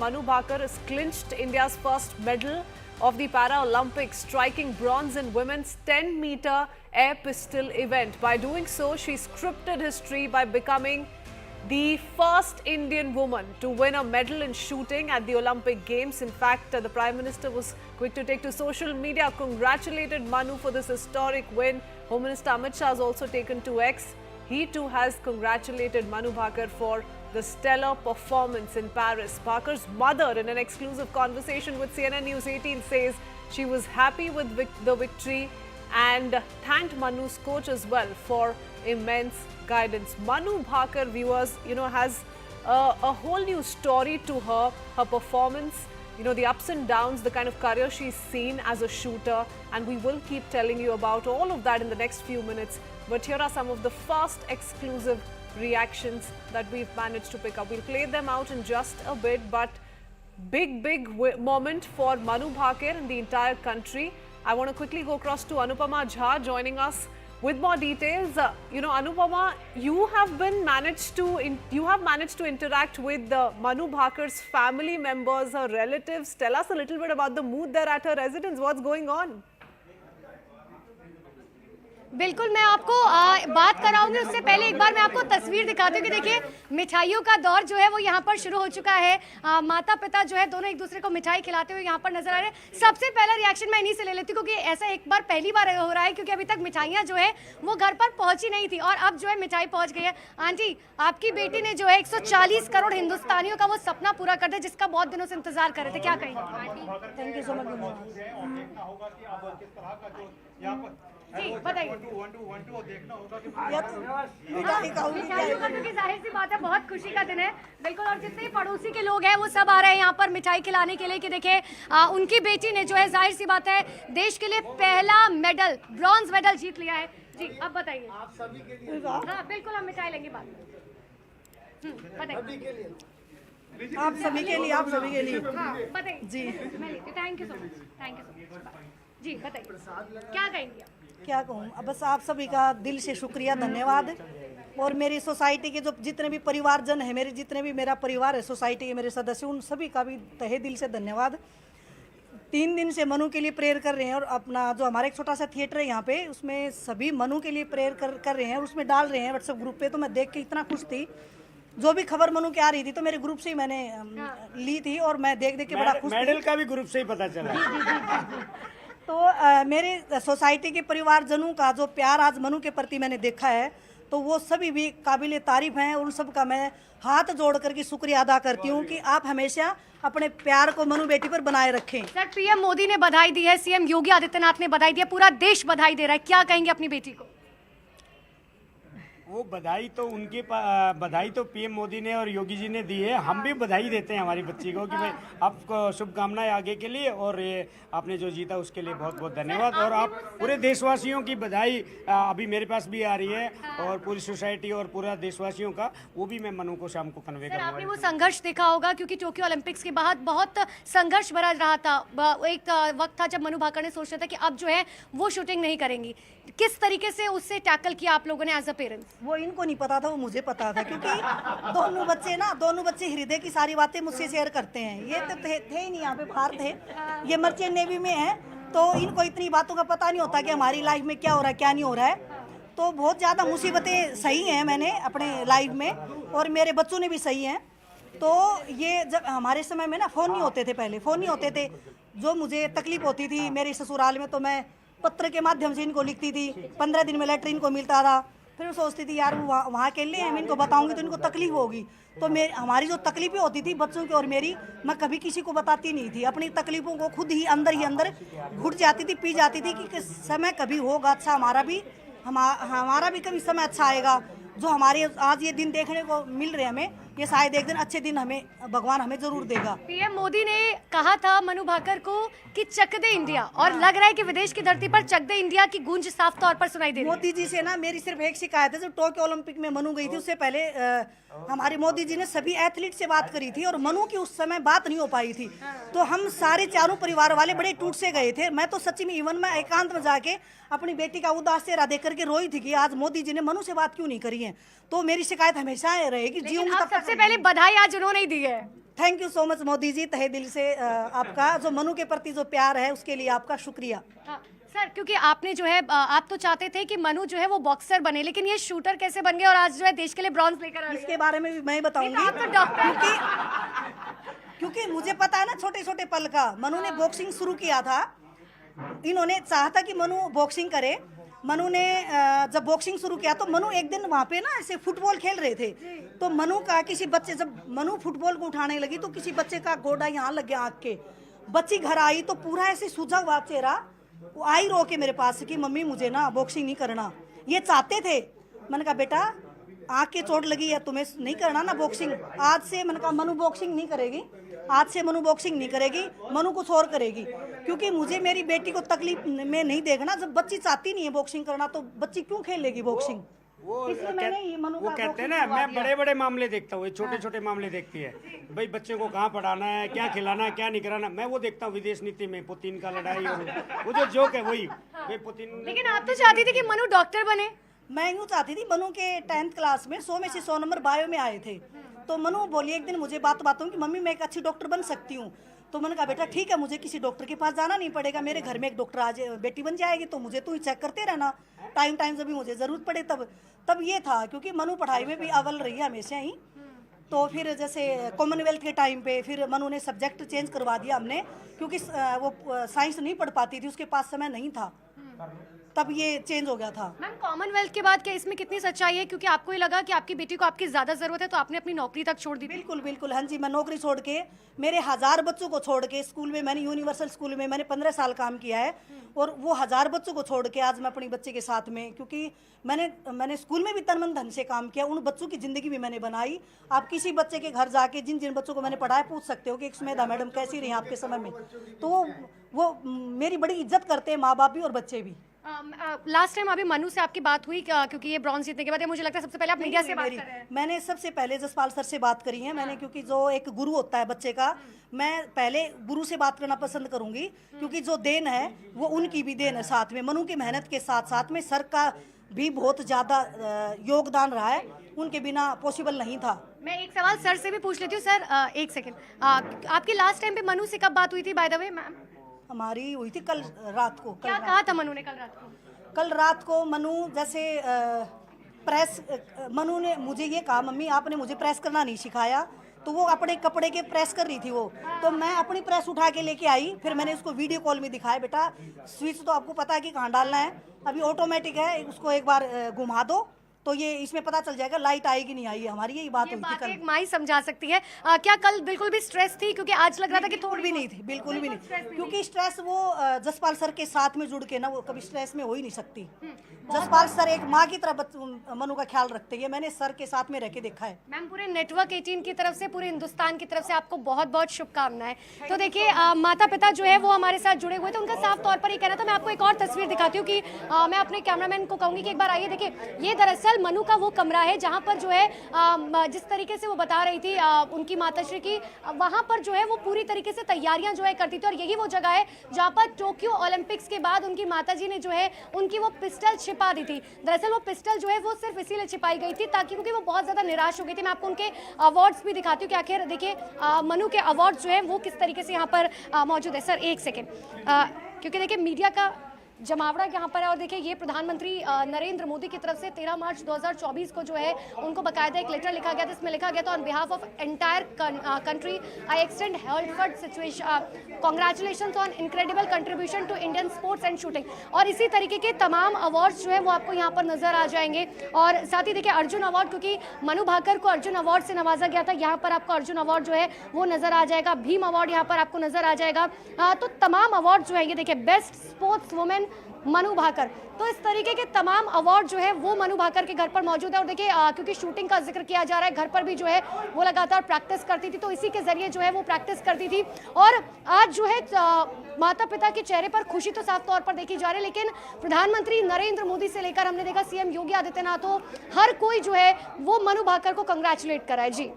Manu Bhaker has clinched India's first medal of the Paralympics, striking bronze in women's 10-meter air pistol event. By doing so, she scripted history by becoming the first Indian woman to win a medal in shooting at the Olympic Games. In fact, the Prime Minister was quick to take to social media, congratulated Manu for this historic win. Home Minister Amit Shah has also taken to X. He too has congratulated Manu Bhaker for the stellar performance in Paris. Bhaker's mother, in an exclusive conversation with CNN News 18, says she was happy with the victory and thanked Manu's coach as well for immense guidance. Manu Bhaker, viewers, has a whole new story to her performance, the ups and downs, the kind of career she's seen as a shooter, and we will keep telling you about all of that in the next few minutes. But here are some of the fast exclusive reactions that we've managed to pick up. We'll play them out in just a bit, but big moment for Manu Bhaker and the entire country. I want to quickly go across to Anupama Jha joining us with more details. Anupama, you have managed to interact with Manu Bhaker's family members, her relatives. Tell us a little bit about the mood there at her residence. What's going on? बिल्कुल, मैं आपको बात कराऊंगी उससे पहले एक बार मैं आपको तस्वीर दिखाती हूँ कि देखिए मिठाइयों का दौर जो है वो यहाँ पर शुरू हो चुका है। माता पिता जो है दोनों एक दूसरे को मिठाई खिलाते हुए यहाँ पर नजर आ रहे हैं। सबसे पहला रिएक्शन मैं इन्हीं से ले लेती हूँ क्योंकि ऐसा एक बार पहली बार हो रहा है क्योंकि अभी तक मिठाइयाँ जो है वो घर पर पहुंची नहीं थी और अब जो है मिठाई पहुंच गई है। आंटी, आपकी बेटी ने जो है 140 करोड़ हिंदुस्तानियों का वो सपना पूरा कर दिया जिसका बहुत दिनों से इंतजार कर रहे थे, क्या कहेंगे? Thank you so much. जी बताइए। क्योंकि जाहिर सी बात है बहुत खुशी का दिन है, बिल्कुल। और जितने पड़ोसी के लोग हैं वो सब आ रहे हैं यहाँ पर मिठाई खिलाने के लिए कि देखिए उनकी बेटी ने जो है जाहिर सी बात है देश के लिए पहला मेडल, ब्रॉन्ज मेडल जीत लिया है। जी अब बताइए। आप सभी के लिए? हाँ बिल्कुल, हम मिठाई लेंगे बाद में। बताइए। आप सभी के लिए, आप सभी के लिए। हाँ बताइए। जी मैं लेती, thank you so much, thank you so much. जी बताइए क्या कहेंगे? क्या कहूँ, बस आप सभी का दिल से शुक्रिया, धन्यवाद। और मेरी सोसाइटी के जो जितने भी परिवारजन है, मेरे जितने भी मेरा परिवार है, सोसाइटी के मेरे सदस्य, उन सभी का भी तहे दिल से धन्यवाद। 3 दिन से मनु के लिए प्रेयर कर रहे हैं और अपना जो हमारा एक छोटा सा थिएटर है यहाँ पे, उसमें सभी मनु के लिए प्रेयर कर रहे हैं और उसमें डाल रहे हैं व्हाट्सएप ग्रुप पे। तो मैं देख के इतना खुश थी, जो भी खबर मनु की आ रही थी तो मेरे ग्रुप से ही मैंने ली थी और मैं देख के बड़ा खुश। मेडल का भी ग्रुप से ही पता चला। तो मेरे सोसाइटी के परिवारजनों का जो प्यार आज मनु के प्रति मैंने देखा है तो वो सभी भी काबिले तारीफ हैं। उन सब का मैं हाथ जोड़ करके शुक्रिया अदा करती हूँ कि आप हमेशा अपने प्यार को मनु बेटी पर बनाए रखें। सर, पीएम मोदी ने बधाई दी है, सीएम योगी आदित्यनाथ ने बधाई दी है, पूरा देश बधाई दे रहा है, क्या कहेंगे अपनी बेटी को? वो बधाई तो पीएम मोदी ने और योगी जी ने दी है। हम भी बधाई देते हैं हमारी बच्ची को कि भाई आपको शुभकामनाएं आगे के लिए और ये आपने जो जीता उसके लिए बहुत बहुत धन्यवाद। और आप पूरे देशवासियों की बधाई अभी मेरे पास भी आ रही है और पूरी सोसाइटी और पूरा देशवासियों का, वो भी मैं मनु को शाम को कन्वे करूंगा। आपने वो संघर्ष देखा होगा क्योंकि टोक्यो ओलंपिक्स के बाद बहुत संघर्ष भरा रहा था। एक वक्त था जब मनु भाकर ने सोचा था कि अब जो है वो शूटिंग नहीं करेंगी। किस तरीके से उससे टैकल किया आप लोगों ने एज अ पेरेंट्स? वो इनको नहीं पता था, वो मुझे पता था क्योंकि दोनों बच्चे हृदय की सारी बातें मुझसे शेयर करते हैं। ये तो थे ही नहीं, यहाँ पे बाहर थे, ये मर्चेंट नेवी में है, तो इनको इतनी बातों का पता नहीं होता कि हमारी लाइफ में क्या हो रहा है क्या नहीं हो रहा है। तो बहुत ज़्यादा मुसीबतें सही हैं मैंने अपने लाइफ में और मेरे बच्चों ने भी सही हैं। तो ये जब हमारे समय में ना फ़ोन नहीं होते थे, पहले फ़ोन नहीं होते थे, जो मुझे तकलीफ होती थी मेरे ससुराल में तो मैं पत्र के माध्यम से इनको लिखती थी। 15 दिन में लेटर इनको मिलता था। फिर मैं सोचती थी यार वहाँ के लिए मैं इनको बताऊंगी तो इनको तकलीफ होगी। तो हमारी जो तकलीफें होती थी बच्चों की और मेरी, मैं कभी किसी को बताती नहीं थी। अपनी तकलीफों को खुद ही अंदर घुट जाती थी, पी जाती थी कि समय कभी होगा अच्छा, हमारा भी कभी समय अच्छा आएगा। जो हमारे आज ये दिन देखने को मिल रहे हैं हमें, ये शायद एक दिन अच्छे दिन हमें भगवान हमें जरूर देगा। पीएम मोदी ने कहा था मनु भाकर को कि चक दे इंडिया, और लग रहा है कि विदेश की धरती पर चक दे इंडिया की गूंज साफ तौर पर सुनाई दे रही है। मोदी जी से ना मेरी सिर्फ एक शिकायत है, जो टोक्यो ओलंपिक में मनु गई थी उससे पहले हमारे मोदी जी ने सभी एथलीट से बात करी थी और मनु की उस समय बात नहीं हो पाई थी। तो हम सारे चारों परिवार वाले बड़े टूट से गए थे। मैं तो सच्ची में इवन मैं एकांत में जाके अपनी बेटी का उदास चेहरा देख करके रोई थी कि आज मोदी जी ने मनु से बात क्यों नहीं करी है। तो मेरी शिकायत हमेशा रहेगी, जीऊंगी तब तक सबसे पहले बधाई आज उन्होंने ही दी है। Thank you so much Modi ji, तहे दिल से आपका जो मनु के प्रति जो प्यार है उसके लिए आपका शुक्रिया। हाँ, सर क्योंकि आपने जो है आप तो चाहते थे कि मनु जो है वो बॉक्सर बने, लेकिन ये शूटर कैसे बन गए और आज जो है देश के लिए ब्रॉन्ज लेकर आ रहे हैं। इसके बारे में भी मैं बताऊंगी। आप तो डॉक्टर, क्योंकि मुझे पता है ना छोटे छोटे पल का। मनु ने बॉक्सिंग शुरू किया था, इन्होंने चाहा था कि मनु बॉक्सिंग करे। मनु ने जब बॉक्सिंग शुरू किया तो मनु एक दिन वहाँ पे ना ऐसे फुटबॉल खेल रहे थे, तो मनु का किसी बच्चे, जब मनु फुटबॉल को उठाने लगी तो किसी बच्चे का गोडा यहाँ लग गया आँख के। बच्ची घर आई तो पूरा ऐसे सूझा हुआ चेहरा, वो आई रो के मेरे पास कि मम्मी मुझे ना बॉक्सिंग नहीं करना। ये चाहते थे। मैंने कहा बेटा आँख के चोट लगी है, तुम्हें नहीं करना ना बॉक्सिंग। आज से मैंने कहा मनु बॉक्सिंग नहीं करेगी, आज से मनु बॉक्सिंग नहीं करेगी, मनु कुछ और करेगी। क्योंकि मुझे मेरी बेटी को तकलीफ में नहीं देखना। जब बच्ची चाहती नहीं है बॉक्सिंग करना तो बच्ची क्यों खेलेगी बॉक्सिंग। इसलिए मैंने ये मनु वो का कहते हैं ना, मैं बड़े बड़े मामले देखता हूँ, छोटे छोटे मामले देखती है। भाई बच्चे को कहाँ पढ़ाना है, क्या खिलाना है, क्या नहीं कराना, मैं वो देखता हूँ। विदेश नीति में पुतिन का लड़ाई और वो जो जोक है वही भाई पुतिन। लेकिन आप तो चाहती थी कि मनु डॉक्टर बने। मैं यूँ चाहती थी। मनु के 10th क्लास में 100 में से 100 नंबर बायो में आए थे, तो मनु बोली एक दिन मुझे बातों कि मम्मी मैं एक अच्छी डॉक्टर बन सकती हूँ। तो मैंने कहा बेटा ठीक है, मुझे किसी डॉक्टर के पास जाना नहीं पड़ेगा, मेरे घर में एक डॉक्टर आज बेटी बन जाएगी, तो मुझे तू ही चेक करते रहना टाइम जब भी मुझे ज़रूरत पड़े। तब ये था, क्योंकि मनु पढ़ाई में भी अव्वल रही है हमेशा ही। तो फिर जैसे कॉमनवेल्थ के टाइम पे फिर मनु ने सब्जेक्ट चेंज करवा दिया हमने, क्योंकि वो साइंस नहीं पढ़ पाती थी, उसके पास समय नहीं था, तब ये चेंज हो गया था। मैम कॉमनवेल्थ के बाद क्या इसमें कितनी सच्चाई है, क्योंकि आपको ये लगा कि आपकी बेटी को आपकी ज्यादा जरूरत है तो आपने अपनी नौकरी तक छोड़ दी? बिल्कुल बिल्कुल, हाँ जी। मैं नौकरी छोड़ के, मेरे 1000 बच्चों को छोड़ के, स्कूल में मैंने यूनिवर्सल स्कूल में मैंने 15 साल काम किया है, और वो 1000 बच्चों को छोड़ के आज मैं अपनी बच्चे के साथ में, क्योंकि मैंने स्कूल में भी तन मन धन से काम किया, उन बच्चों की ज़िंदगी भी मैंने बनाई। आप किसी बच्चे के घर जाके जिन जिन बच्चों को मैंने पढ़ाया पूछ सकते हो कि सुमेधा मैडम कैसी रही आपके समय में। तो वो मेरी बड़ी इज्जत करते हैं, माँ बाप भी और बच्चे भी। लास्ट टाइम अभी मनु से आपकी बात हुई क्योंकि ये ब्रॉन्ज जीतने के बाद, मुझे लगता है सबसे पहले आप मीडिया से बात कर रहे हैं। मैंने सबसे पहले जसपाल सर से बात करी है मैंने, क्योंकि जो एक गुरु होता है बच्चे का, मैं पहले गुरु से बात करना पसंद करूंगी, क्योंकि जो देन है वो उनकी भी देन है साथ में। मनु की मेहनत के साथ साथ में सर का भी बहुत ज़्यादा योगदान रहा है, उनके बिना पॉसिबल नहीं था। मैं एक सवाल सर से भी पूछ लेती हूँ। सर एक सेकेंड, आपकी लास्ट टाइम पे मनु से कब बात हुई थी बाय द वे मैम? हमारी हुई थी कल रात को। क्या कहा था मनु ने कल रात को? कल रात को मनु जैसे प्रेस, मनु ने मुझे ये कहा मम्मी आपने मुझे प्रेस करना नहीं सिखाया, तो वो अपने कपड़े के प्रेस कर रही थी वो, तो मैं अपनी प्रेस उठा के लेके आई। फिर मैंने उसको वीडियो कॉल में दिखाया, बेटा स्विच तो आपको पता है कि कहाँ डालना है, अभी ऑटोमेटिक है, उसको एक बार घुमा दो तो ये इसमें पता चल जाएगा लाइट आएगी नहीं आई। हमारी यही बात हुई थी कल। एक माँ ही समझा सकती है। क्या कल बिल्कुल भी स्ट्रेस थी? क्योंकि आज लग रहा था कि थोड़ी भी नहीं थी, बिल्कुल भी नहीं, क्योंकि स्ट्रेस वो जसपाल सर के साथ में जुड़ के ना वो कभी स्ट्रेस में हो ही नहीं सकती। जसपाल सर एक माँ की तरह मनु का ख्याल रखते हैं, मैंने सर के साथ में रह के देखा है। मैम पूरे नेटवर्क 18 की तरफ से, पूरे हिंदुस्तान की तरफ से आपको बहुत बहुत शुभकामनाएं। तो देखिए माता पिता जो है वो हमारे साथ जुड़े हुए थे, उनका साफ तौर पर ये कहना था। मैं आपको एक और तस्वीर दिखाती हूँ कि मैं अपने कैमरामैन को कहूँगी कि एक बार आइए। देखिए ये दरअसल मनु का वो कमरा है जहाँ पर जो है जिस तरीके से वो बता रही थी उनकी माताश्री की, वहाँ पर जो है वो पूरी तरीके से तैयारियां जो है करती थी, और यही वो जगह है जहाँ पर टोक्यो ओलंपिक्स के बाद उनकी माताजी ने जो है उनकी वो पिस्टल छिपा दी थी। दरअसल वो पिस्टल जो है वो सिर्फ इसीलिए छिपाई गई थी ताकि, क्योंकि वो बहुत ज्यादा निराश हो गई थी। मैं आपको उनके अवार्ड्स भी दिखाती हूँ कि आखिर देखिए मनु के अवार्ड जो है वो किस तरीके से यहाँ पर मौजूद है। सर एक सेकेंड, क्योंकि देखिए मीडिया का जमावड़ा यहाँ पर है, और देखिए ये प्रधानमंत्री नरेंद्र मोदी की तरफ से 13 मार्च 2024 को जो है उनको बकायदा एक लेटर लिखा गया था। इसमें लिखा गया था on behalf of entire country I extend heartfelt situation congratulations on incredible contribution to Indian sports and shooting. और इसी तरीके के तमाम अवार्ड्स जो है वो आपको यहाँ पर नजर आ जाएंगे। और साथ ही देखिए अर्जुन अवार्ड, क्योंकि मनु भाकर को अर्जुन अवार्ड से नवाजा गया था, यहाँ पर आपको अर्जुन अवार्ड जो है वो नजर आ जाएगा। भीम अवार्ड यहाँ पर आपको नजर आ जाएगा। तो तमाम अवार्ड जो है ये देखिए best sportswomen Manu Bhaker, तो इस तरीके के तमाम अवार्ड जो है वो मनु भाकर के घर पर मौजूद है। और देखिए क्योंकि शूटिंग का जिक्र किया जा रहा है, घर पर भी जो है वो लगातार प्रैक्टिस करती थी, तो इसी के जरिए जो है वो प्रैक्टिस करती थी। और आज जो है माता पिता के चेहरे पर खुशी तो साफ तौर पर देखी जा रही है, लेकिन प्रधानमंत्री नरेंद्र मोदी से लेकर हमने देखा सीएम योगी आदित्यनाथ हो, हर कोई जो है वो मनु भाकर को कंग्रेचुलेट करा है। जी